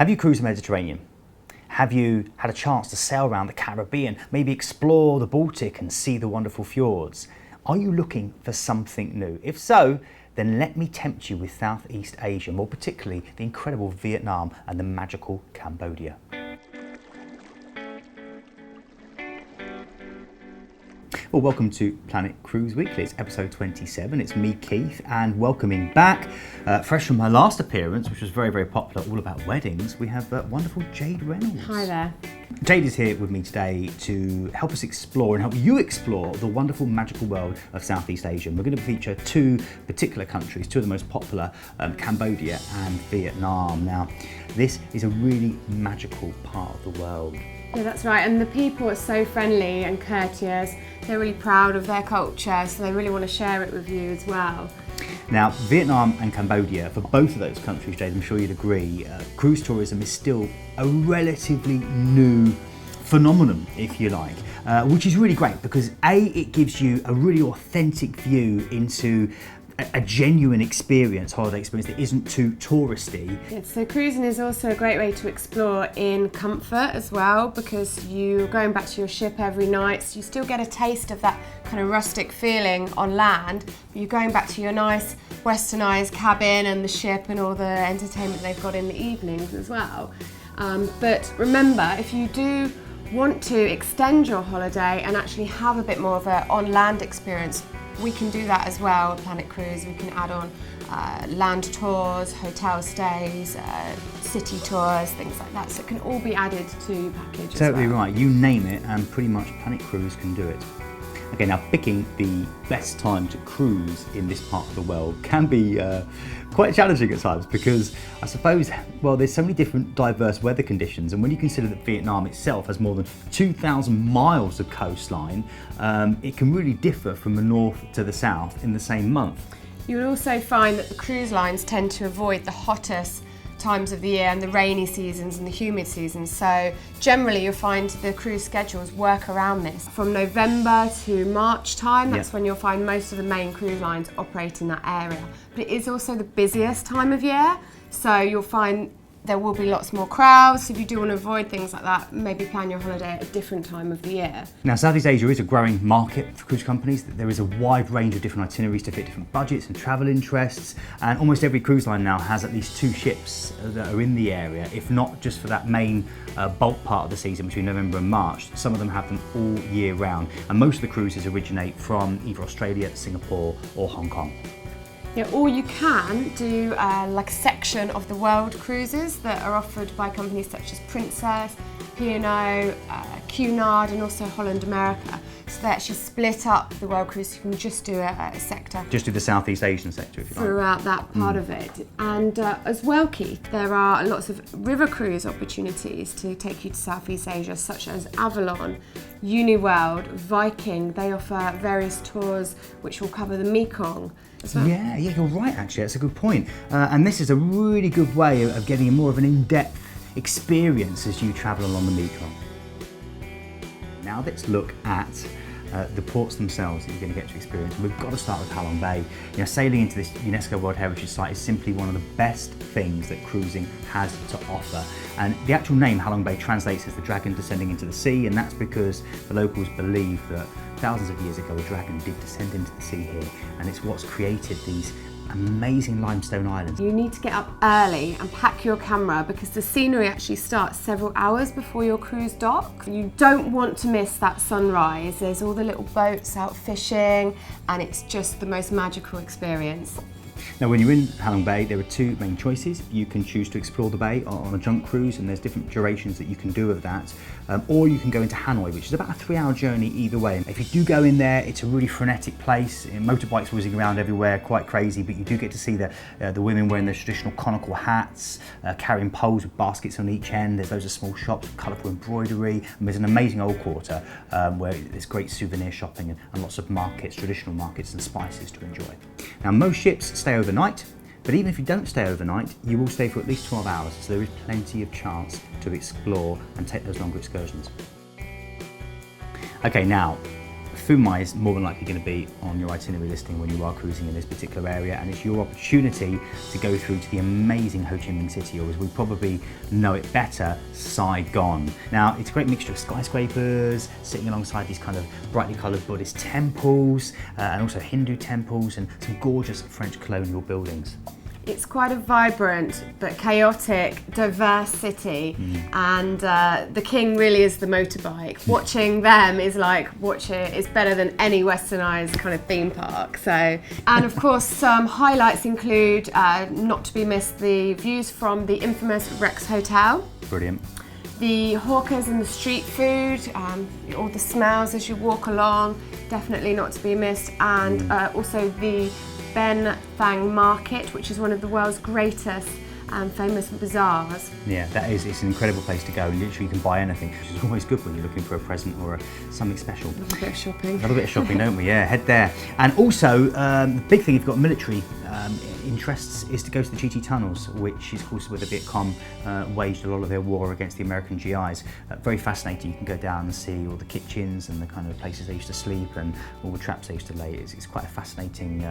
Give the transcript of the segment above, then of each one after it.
Have you cruised the Mediterranean? Have you had a chance to sail around the Caribbean, maybe explore the Baltic and see the wonderful fjords? Are you looking for something new? If so, then let me tempt you with Southeast Asia, more particularly the incredible Vietnam and the magical Cambodia. Well, welcome to Planet Cruise Weekly. It's episode 27. It's me, Keith, and welcoming back, fresh from my last appearance, which was very, very popular, all about weddings, we have wonderful Jade Reynolds. Hi there. Jade is here with me today to help us explore and help you explore the wonderful, magical world of Southeast Asia. And we're going to feature two particular countries, two of the most popular, Cambodia and Vietnam. Now, this is a really magical part of the world. Yeah, that's right. And the people are so friendly and courteous. They're really proud of their culture, so they really want to share it with you as well. Now, Vietnam and Cambodia, for both of those countries, Jade, I'm sure you'd agree, cruise tourism is still a relatively new phenomenon, if you like, which is really great because A, it gives you a really authentic view into a genuine experience, holiday experience that isn't too touristy. Yeah, so cruising is also a great way to explore in comfort as well, because you're going back to your ship every night, so you still get a taste of that kind of rustic feeling on land, but you're going back to your nice westernised cabin and the ship and all the entertainment they've got in the evenings as well. But remember, if you do want to extend your holiday and actually have a bit more of an on-land experience, we can do that as well at Planet Cruise. We can add on land tours, hotel stays, city tours, things like that. So it can all be added to your package Totally as well. right. You name it and pretty much Planet Cruise can do it. Okay, now picking the best time to cruise in this part of the world can be quite challenging at times because I suppose, well, there's so many different diverse weather conditions, and when you consider that Vietnam itself has more than 2,000 miles of coastline, it can really differ from the north to the south in the same month. You will also find that the cruise lines tend to avoid the hottest times of the year and the rainy seasons and the humid seasons, so generally you'll find the cruise schedules work around this. From November to March time, that's when you'll find most of the main cruise lines operate in that area. But it is also the busiest time of year, so you'll find there will be lots more crowds. So if you do want to avoid things like that, maybe plan your holiday at a different time of the year. Now, Southeast Asia is a growing market for cruise companies. There is a wide range of different itineraries to fit different budgets and travel interests, and almost every cruise line now has at least two ships that are in the area, if not just for that main bulk part of the season between November and March. Some of them have them all year round, and most of the cruises originate from either Australia, Singapore or Hong Kong. Yeah, or you can do like a section of the world cruises that are offered by companies such as Princess, P&O, Cunard and also Holland America. So they actually split up the world cruise, so you can just do a sector. Just do the Southeast Asian sector if you like. Throughout that part of it. And as well, Keith, there are lots of river cruise opportunities to take you to Southeast Asia, such as Avalon, Uniworld, Viking. They offer various tours which will cover the Mekong as well. Yeah, you're right actually, that's a good point. And this is a really good way of getting more of an in-depth experience as you travel along the Mekong. Now let's look at the ports themselves that you're going to get to experience. We've got to start with Halong Bay. You know, sailing into this UNESCO World Heritage Site is simply one of the best things that cruising has to offer. And the actual name Halong Bay translates as the dragon descending into the sea, and that's because the locals believe that thousands of years ago a dragon did descend into the sea here, and it's what's created these amazing limestone islands. You need to get up early and pack your camera because the scenery actually starts several hours before your cruise dock. You don't want to miss that sunrise. There's all the little boats out fishing and it's just the most magical experience. Now, when you're in Halong Bay, there are two main choices. You can choose to explore the bay on a junk cruise, and there's different durations that you can do of that. Or you can go into Hanoi, which is about a 3-hour journey either way. If you do go in there, it's a really frenetic place. Motorbikes whizzing around everywhere, quite crazy, but you do get to see the women wearing their traditional conical hats, carrying poles with baskets on each end. There's loads of small shops with colourful embroidery, and there's an amazing old quarter where there's great souvenir shopping and lots of markets, traditional markets and spices to enjoy. Now, most ships stay overnight, but even if you don't stay overnight, you will stay for at least 12 hours, so there is plenty of chance to explore and take those longer excursions. Okay, now, Phu Mai is more than likely going to be on your itinerary listing when you are cruising in this particular area, and it's your opportunity to go through to the amazing Ho Chi Minh City, or as we probably know it better, Saigon. Now, it's a great mixture of skyscrapers sitting alongside these kind of brightly coloured Buddhist temples and also Hindu temples and some gorgeous French colonial buildings. It's quite a vibrant but chaotic, diverse city, and the king really is the motorbike. Watching them is it's better than any westernised kind of theme park. So, and of course, some highlights include, not to be missed, the views from the infamous Rex Hotel. Brilliant. The hawkers and the street food, all the smells as you walk along, definitely not to be missed, and also the Ben Thang Market, which is one of the world's greatest and famous bazaars. Yeah, it's an incredible place to go, and literally you can buy anything, which is always good when you're looking for a present or something special. A little bit of shopping. A little bit of shopping, don't we? Yeah, head there. And also, the big thing if you've got military interests is to go to the GT tunnels, which is of course where the Viet Cong waged a lot of their war against the American GIs. Very fascinating. You can go down and see all the kitchens and the kind of places they used to sleep and all the traps they used to lay. It's quite a fascinating,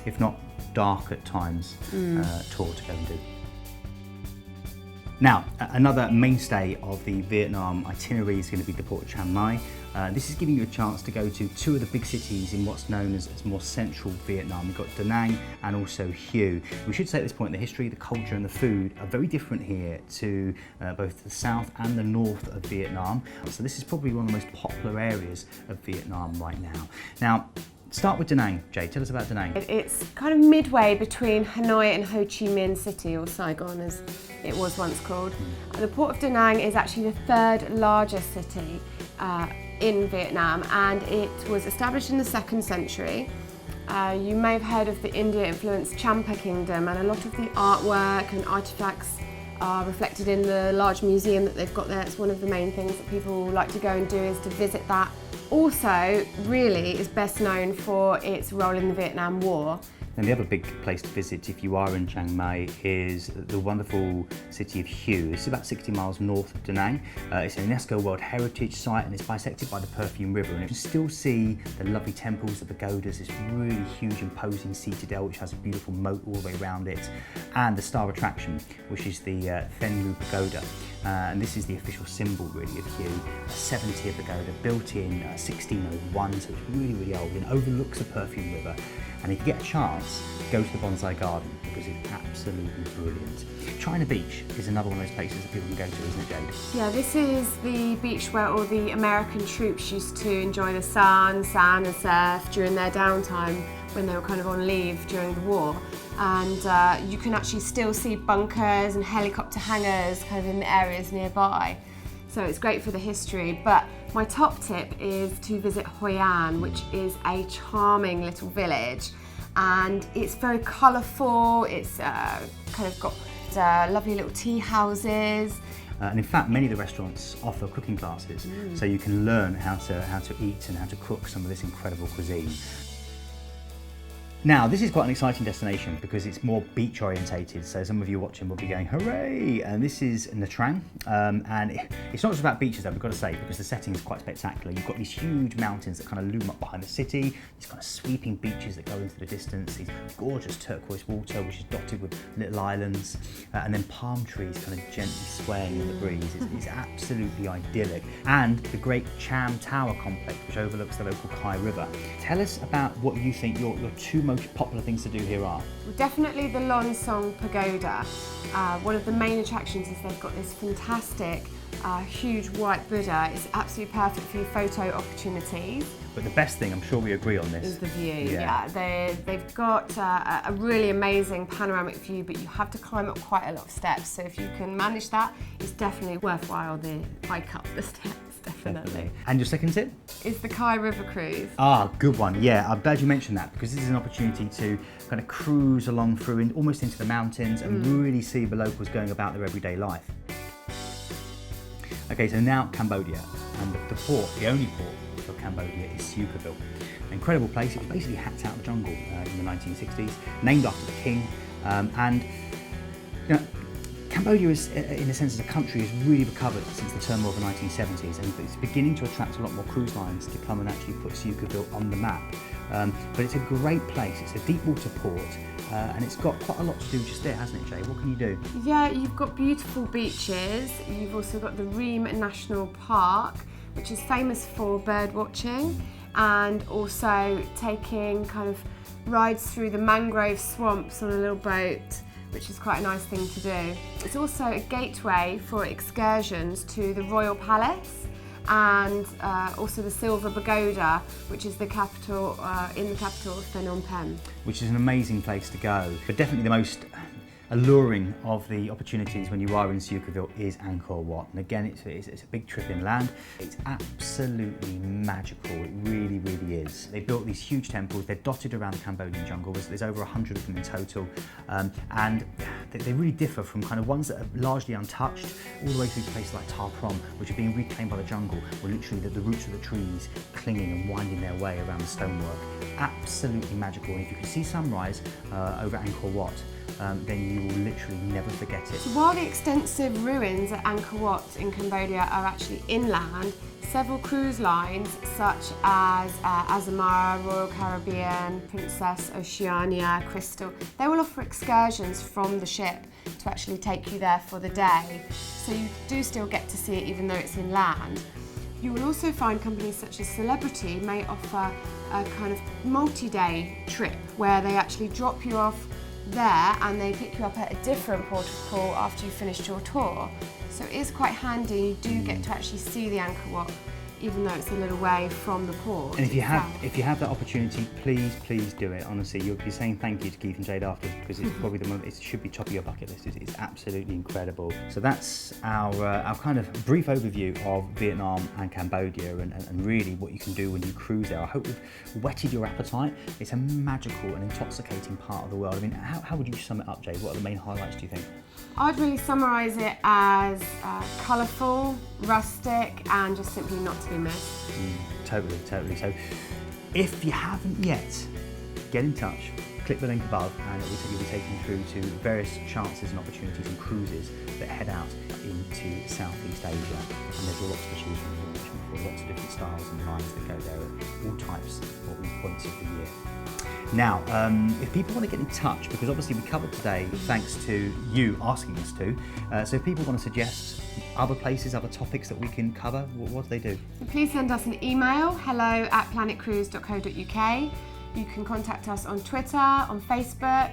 if not dark at times, tour to go and do. Now, another mainstay of the Vietnam itinerary is going to be the port of Chiang Mai. This is giving you a chance to go to two of the big cities in what's known as more central Vietnam. We've got Da Nang and also Hue. We should say at this point the history, the culture and the food are very different here to both the south and the north of Vietnam. So this is probably one of the most popular areas of Vietnam right now. Now, start with Da Nang. Jade, tell us about Da Nang. It's kind of midway between Hanoi and Ho Chi Minh City, or Saigon as it was once called. The port of Da Nang is actually the third largest city in Vietnam, and it was established in the 2nd century. You may have heard of the India-influenced Champa Kingdom, and a lot of the artwork and artifacts are reflected in the large museum that they've got there. It's one of the main things that people like to go and do, is to visit that. Also, really is best known for its role in the Vietnam War. And the other big place to visit if you are in Chiang Mai is the wonderful city of Hue. It's about 60 miles north of Da Nang. It's an UNESCO World Heritage Site, and it's bisected by the Perfume River. And you can still see the lovely temples, the pagodas, this really huge imposing citadel which has a beautiful moat all the way around it, and the star attraction, which is the Then Mu Pagoda. And this is the official symbol really of Hue, a 7-tier pagoda built in 1601, so it's really, really old and overlooks the Perfume River. And if you get a chance, go to the bonsai garden because it's absolutely brilliant. China Beach is another one of those places that people can go to, isn't it, Jade? Yeah, this is the beach where all the American troops used to enjoy the sun and surf during their downtime when they were kind of on leave during the war. And you can actually still see bunkers and helicopter hangars kind of in the areas nearby. So it's great for the history, but my top tip is to visit Hoi An, which is a charming little village, and it's very colourful. It's kind of got lovely little tea houses. And in fact, many of the restaurants offer cooking classes, so you can learn how to eat and how to cook some of this incredible cuisine. Now, this is quite an exciting destination because it's more beach orientated, so some of you watching will be going, hooray! And this is Nha Trang, and it's not just about beaches though, we've got to say, because the setting is quite spectacular. You've got these huge mountains that kind of loom up behind the city, these kind of sweeping beaches that go into the distance, these gorgeous turquoise water which is dotted with little islands, and then palm trees kind of gently swaying in the breeze. It's absolutely idyllic. And the great Cham Tower complex which overlooks the local Kai River. Tell us about what you think your two most popular things to do here are. Well, definitely the Lon Song Pagoda. One of the main attractions is they've got this fantastic huge white Buddha. It's absolutely perfect for your photo opportunities. But the best thing, I'm sure we agree on this, is the view. Yeah, they've got a really amazing panoramic view, but you have to climb up quite a lot of steps. So if you can manage that, it's definitely worthwhile the hike up the steps. Definitely. And your second tip? Is the Kai River cruise. Ah, good one. Yeah, I'm glad you mentioned that because this is an opportunity to kind of cruise along through and almost into the mountains and really see the locals going about their everyday life. Okay, so now Cambodia, and the port, the only port of Cambodia is SIHANOUKVILLE. An incredible place. It was basically hacked out of the jungle in the 1960s, named after the king, and you know, Cambodia is, in a sense, as a country, has really recovered since the turmoil of the 1970s, and it's beginning to attract a lot more cruise lines to come and actually put SIHANOUKVILLE on the map. But it's a great place. It's a deep water port, and it's got quite a lot to do just there, hasn't it, Jade? What can you do? Yeah, you've got beautiful beaches. You've also got the Reem National Park, which is famous for bird watching, and also taking kind of rides through the mangrove swamps on a little boat, which is quite a nice thing to do. It's also a gateway for excursions to the Royal Palace and also the Silver Pagoda, which is the capital in the capital of Phnom Penh. Which is an amazing place to go, but definitely the most alluring of the opportunities when you are in SIHANOUKVILLE is Angkor Wat. And again, it's a big trip inland. It's absolutely magical, it really, really is. They built these huge temples, they're dotted around the Cambodian jungle, there's over 100 of them in total, and they really differ from kind of ones that are largely untouched, all the way through to places like Ta Prohm, which are being reclaimed by the jungle, where literally the roots of the trees clinging and winding their way around the stonework. Absolutely magical, and if you can see sunrise over Angkor Wat, then you will literally never forget it. So while the extensive ruins at Angkor Wat in Cambodia are actually inland, several cruise lines such as Azamara, Royal Caribbean, Princess, Oceania, Crystal, they will offer excursions from the ship to actually take you there for the day. So you do still get to see it even though it's inland. You will also find companies such as Celebrity may offer a kind of multi-day trip where they actually drop you off there and they pick you up at a different port of call after you've finished your tour. So it is quite handy, you do get to actually see the Angkor Wat even though it's a little way from the port. And if you have that opportunity, please do it. Honestly, you'll be saying thank you to Keith and Jade after, because it's probably it should be top of your bucket list. It's absolutely incredible. So that's our kind of brief overview of Vietnam and Cambodia, and really what you can do when you cruise there. I hope we've whetted your appetite. It's a magical and intoxicating part of the world. I mean, how would you sum it up, Jade? What are the main highlights, do you think? I'd really summarise it as colourful, rustic, and just simply not to be missed. Totally. So if you haven't yet, get in touch, click the link above, and you'll be taken through to various chances and opportunities and cruises that head out into Southeast Asia. And there's lots to choose from, lots of different styles and lines that go there at all types or all points of the year. Now, if people want to get in touch, because obviously we covered today thanks to you asking us to, so if people want to suggest other places, other topics that we can cover, what do they do? So please send us an email, hello@planetcruise.co.uk. You can contact us on Twitter, on Facebook,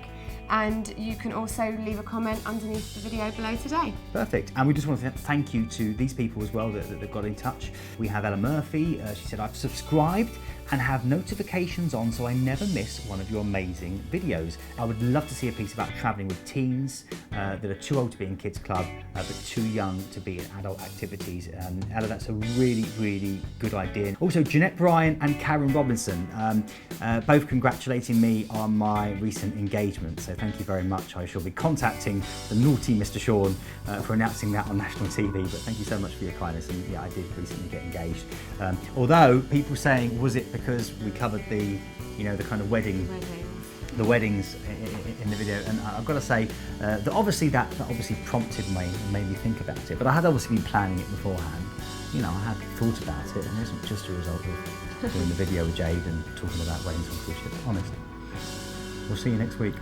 and you can also leave a comment underneath the video below today. Perfect. And we just want to thank you to these people as well that got in touch. We have Ella Murphy. She said, I've subscribed and have notifications on so I never miss one of your amazing videos. I would love to see a piece about travelling with teens that are too old to be in kids club but too young to be in adult activities. Ella, that's a really good idea. Also, Jeanette Bryan and Karen Robinson, both congratulating me on my recent engagement. So thank you very much. I shall be contacting the naughty Mr. Sean for announcing that on national TV, but thank you so much for your kindness. And yeah, I did recently get engaged. Although people saying, was it because we covered the kind of weddings in the video, and I've got to say that obviously prompted me and made me think about it, but I had obviously been planning it beforehand. I had thought about it, and it wasn't just a result of doing the video with Jade and talking about weddings on cruise ships. Honestly, we'll see you next week.